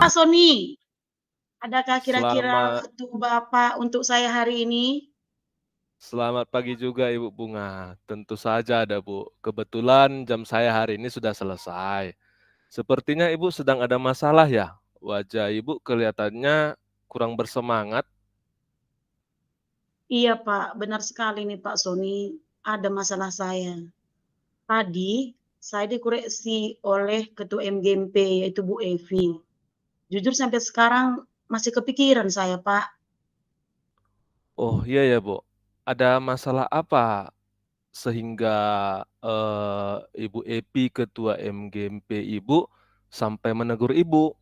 Pak Sony, adakah kira-kira Selamat waktu Bapak untuk saya hari ini? selamat pagi juga Ibu Bunga. Tentu saja ada Bu. Kebetulan jam saya hari ini sudah selesai. Sepertinya Ibu sedang ada masalah ya? Wajah Ibu kelihatannya kurang bersemangat. Iya Pak, benar sekali nih Pak Sony, ada masalah saya. Tadi saya dikoreksi oleh Ketua MGMP yaitu Bu Evi. Jujur sampai sekarang masih kepikiran saya Pak. Oh iya ya Bu. Ada masalah apa sehingga Ibu Epi Ketua MGMP Ibu sampai menegur Ibu?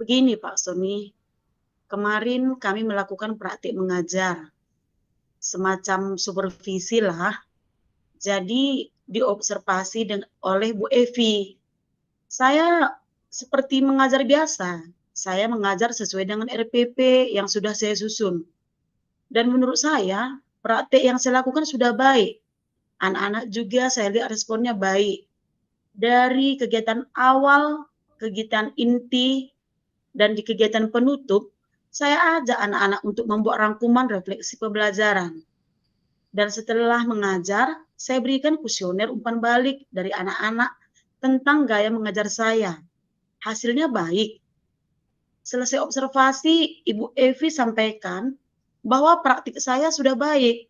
Begini Pak Sony, kemarin kami melakukan praktik mengajar, semacam supervisi lah. Jadi diobservasi oleh Bu Evi. Saya seperti mengajar biasa. Saya mengajar sesuai dengan RPP yang sudah saya susun. Dan menurut saya, praktek yang saya lakukan sudah baik. Anak-anak juga saya lihat responnya baik. Dari kegiatan awal, kegiatan inti, dan di kegiatan penutup, saya ajak anak-anak untuk membuat rangkuman refleksi pembelajaran. Dan setelah mengajar, saya berikan kuesioner umpan balik dari anak-anak tentang gaya mengajar saya. Hasilnya baik. Selesai observasi, Ibu Evi sampaikan bahwa praktik saya sudah baik.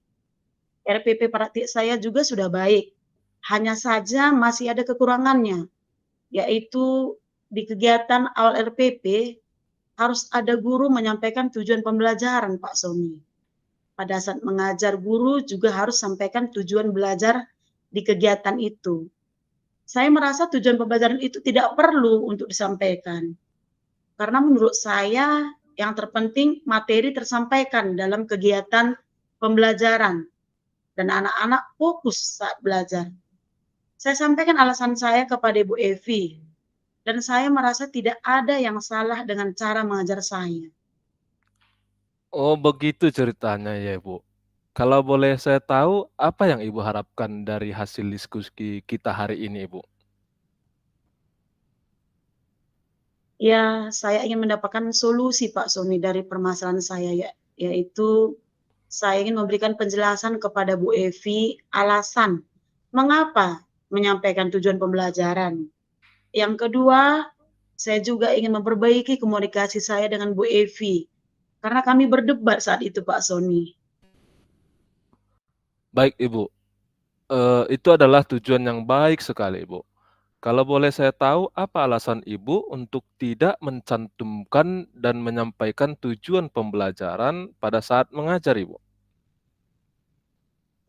RPP praktik saya juga sudah baik. Hanya saja masih ada kekurangannya, yaitu di kegiatan awal RPP harus ada guru menyampaikan tujuan pembelajaran, Pak Sony. Pada saat mengajar, guru juga harus sampaikan tujuan belajar di kegiatan itu. Saya merasa tujuan pembelajaran itu tidak perlu untuk disampaikan. Karena menurut saya yang terpenting materi tersampaikan dalam kegiatan pembelajaran dan anak-anak fokus saat belajar. Saya sampaikan alasan saya kepada Ibu Evi dan saya merasa tidak ada yang salah dengan cara mengajar saya. Oh begitu ceritanya ya Ibu. Kalau boleh saya tahu, apa yang Ibu harapkan dari hasil diskusi kita hari ini, Ibu? Ya, saya ingin mendapatkan solusi Pak Sony dari permasalahan saya, yaitu saya ingin memberikan penjelasan kepada Bu Evi alasan mengapa menyampaikan tujuan pembelajaran. Yang kedua, saya juga ingin memperbaiki komunikasi saya dengan Bu Evi karena kami berdebat saat itu Pak Sony. Baik, Ibu. Itu adalah tujuan yang baik sekali, Ibu. Kalau boleh saya tahu, apa alasan Ibu untuk tidak mencantumkan dan menyampaikan tujuan pembelajaran pada saat mengajar, Ibu?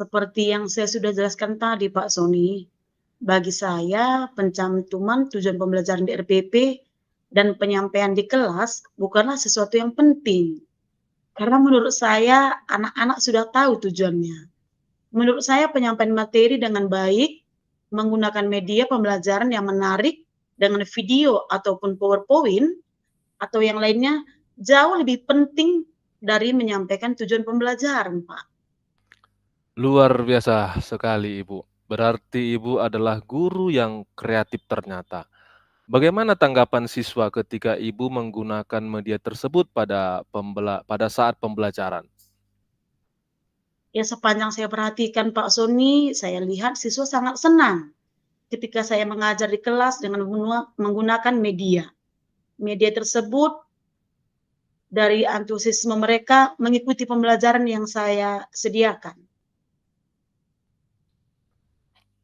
Seperti yang saya sudah jelaskan tadi Pak Sony, bagi saya pencantuman tujuan pembelajaran di RPP dan penyampaian di kelas bukanlah sesuatu yang penting. Karena menurut saya anak-anak sudah tahu tujuannya. Menurut saya penyampaian materi dengan baik, menggunakan media pembelajaran yang menarik dengan video ataupun PowerPoint atau yang lainnya jauh lebih penting dari menyampaikan tujuan pembelajaran, Pak. Luar biasa sekali, Ibu. Berarti Ibu adalah guru yang kreatif ternyata. Bagaimana tanggapan siswa ketika Ibu menggunakan media tersebut pada saat pembelajaran? Ya sepanjang saya perhatikan Pak Sony, saya lihat siswa sangat senang ketika saya mengajar di kelas dengan menggunakan media. Media tersebut dari antusiasme mereka mengikuti pembelajaran yang saya sediakan.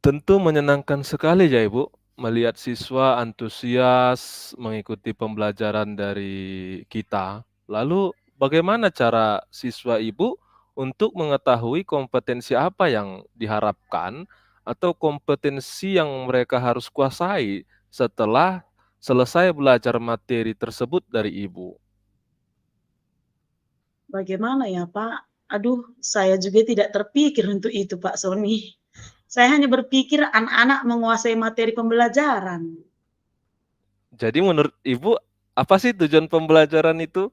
Tentu menyenangkan sekali ya Ibu, melihat siswa antusias mengikuti pembelajaran dari kita. Lalu bagaimana cara siswa Ibu untuk mengetahui kompetensi apa yang diharapkan atau kompetensi yang mereka harus kuasai setelah selesai belajar materi tersebut dari Ibu? Bagaimana ya Pak? Aduh, saya juga tidak terpikir untuk itu Pak Sony. Saya hanya berpikir anak-anak menguasai materi pembelajaran. Jadi menurut Ibu, apa sih tujuan pembelajaran itu?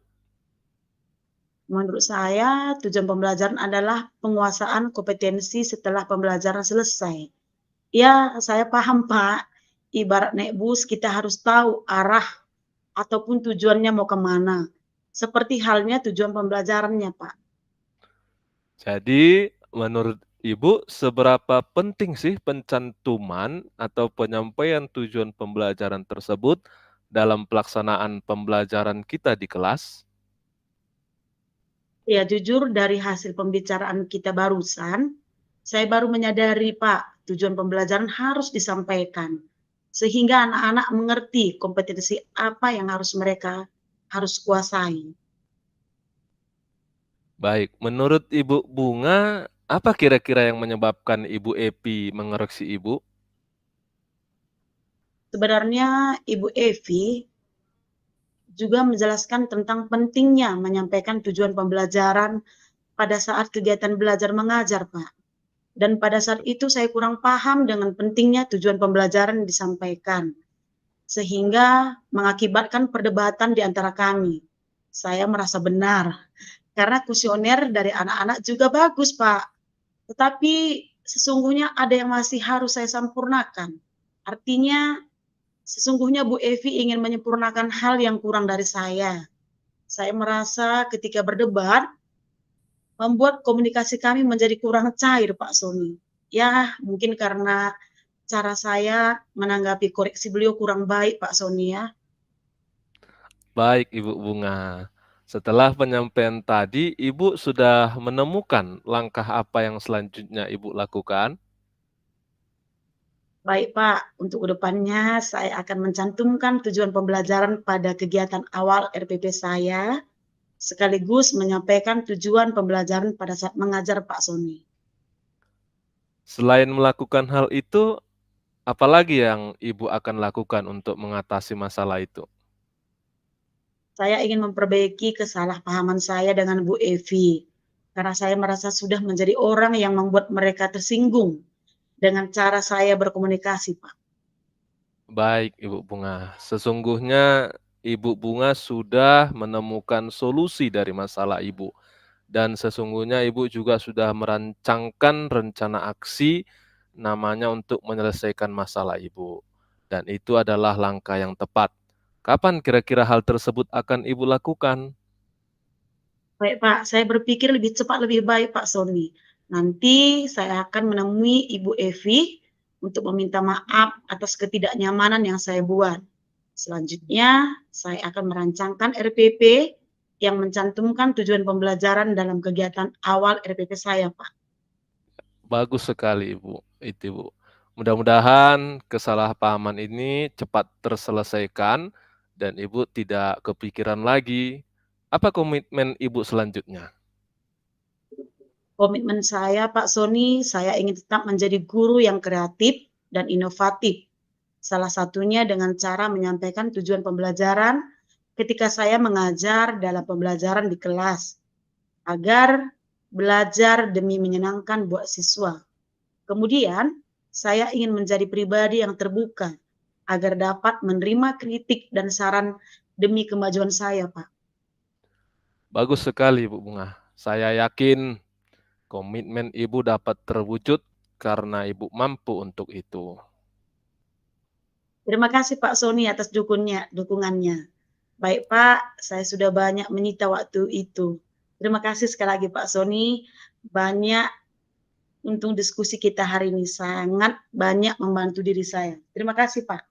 Menurut saya, tujuan pembelajaran adalah penguasaan kompetensi setelah pembelajaran selesai. Ya, saya paham, Pak. ibarat naik bus kita harus tahu arah ataupun tujuannya mau kemana. Seperti halnya tujuan pembelajarannya, Pak. Jadi, menurut Ibu, seberapa penting sih pencantuman atau penyampaian tujuan pembelajaran tersebut dalam pelaksanaan pembelajaran kita di kelas? Ya, jujur dari hasil pembicaraan kita barusan, saya baru menyadari, Pak, tujuan pembelajaran harus disampaikan. Sehingga anak-anak mengerti kompetensi apa yang harus mereka harus kuasai. Baik, menurut Ibu Bunga, apa kira-kira yang menyebabkan Ibu Epi mengoreksi Ibu? Sebenarnya Ibu Evi juga menjelaskan tentang pentingnya menyampaikan tujuan pembelajaran pada saat kegiatan belajar mengajar, Pak. Dan pada saat itu saya kurang paham dengan pentingnya tujuan pembelajaran disampaikan, sehingga mengakibatkan perdebatan di antara kami. Saya merasa benar, karena kuesioner dari anak-anak juga bagus, Pak. Tetapi sesungguhnya ada yang masih harus saya sempurnakan. Artinya, sesungguhnya Bu Evi ingin menyempurnakan hal yang kurang dari saya. Saya merasa ketika berdebat, membuat komunikasi kami menjadi kurang cair, Pak Sony. Ya, mungkin karena cara saya menanggapi koreksi beliau kurang baik, Pak Sony ya. Baik, Ibu Bunga. Setelah penyampaian tadi, Ibu sudah menemukan langkah apa yang selanjutnya Ibu lakukan? Baik, Pak. Untuk kedepannya, saya akan mencantumkan tujuan pembelajaran pada kegiatan awal RPP saya, sekaligus menyampaikan tujuan pembelajaran pada saat mengajar, Pak Sony. Selain melakukan hal itu, apalagi yang Ibu akan lakukan untuk mengatasi masalah itu? Saya ingin memperbaiki kesalahpahaman saya dengan Bu Evi, karena saya merasa sudah menjadi orang yang membuat mereka tersinggung dengan cara saya berkomunikasi, Pak. Baik, Ibu Bunga. Sesungguhnya Ibu Bunga sudah menemukan solusi dari masalah Ibu. Dan sesungguhnya Ibu juga sudah merancangkan rencana aksi namanya untuk menyelesaikan masalah Ibu. Dan itu adalah langkah yang tepat. Kapan kira-kira hal tersebut akan Ibu lakukan? Baik, Pak, saya berpikir lebih cepat lebih baik, Pak Sony. Nanti saya akan menemui Ibu Evi untuk meminta maaf atas ketidaknyamanan yang saya buat. Selanjutnya, saya akan merancangkan RPP yang mencantumkan tujuan pembelajaran dalam kegiatan awal RPP saya, Pak. Bagus sekali Ibu, itu Ibu. Mudah-mudahan kesalahpahaman ini cepat terselesaikan dan Ibu tidak kepikiran lagi. Apa komitmen Ibu selanjutnya? Komitmen saya, Pak Sony, saya ingin tetap menjadi guru yang kreatif dan inovatif. Salah satunya dengan cara menyampaikan tujuan pembelajaran ketika saya mengajar dalam pembelajaran di kelas, agar belajar demi menyenangkan buat siswa. Kemudian, saya ingin menjadi pribadi yang terbuka, agar dapat menerima kritik dan saran demi kemajuan saya, Pak. Bagus sekali Ibu Bunga. Saya yakin komitmen Ibu dapat terwujud karena Ibu mampu untuk itu. Terima kasih Pak Sony atas dukungannya. Baik Pak, saya sudah banyak menyita waktu itu. Terima kasih sekali lagi Pak Sony, banyak untuk diskusi kita hari ini, sangat banyak membantu diri saya. Terima kasih Pak.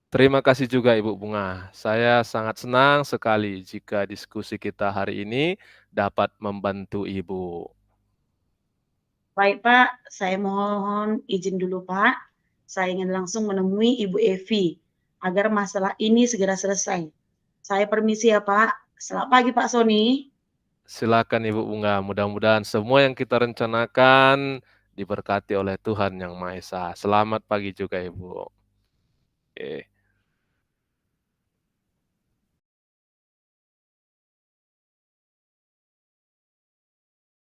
Terima kasih juga Ibu Bunga. Saya sangat senang sekali jika diskusi kita hari ini dapat membantu Ibu. Baik Pak, saya mohon izin dulu Pak. Saya ingin langsung menemui Ibu Evi agar masalah ini segera selesai. Saya permisi ya Pak. Selamat pagi Pak Sony. Silakan Ibu Bunga, mudah-mudahan semua yang kita rencanakan diberkati oleh Tuhan Yang Maha Esa. Selamat pagi juga Ibu. Oke.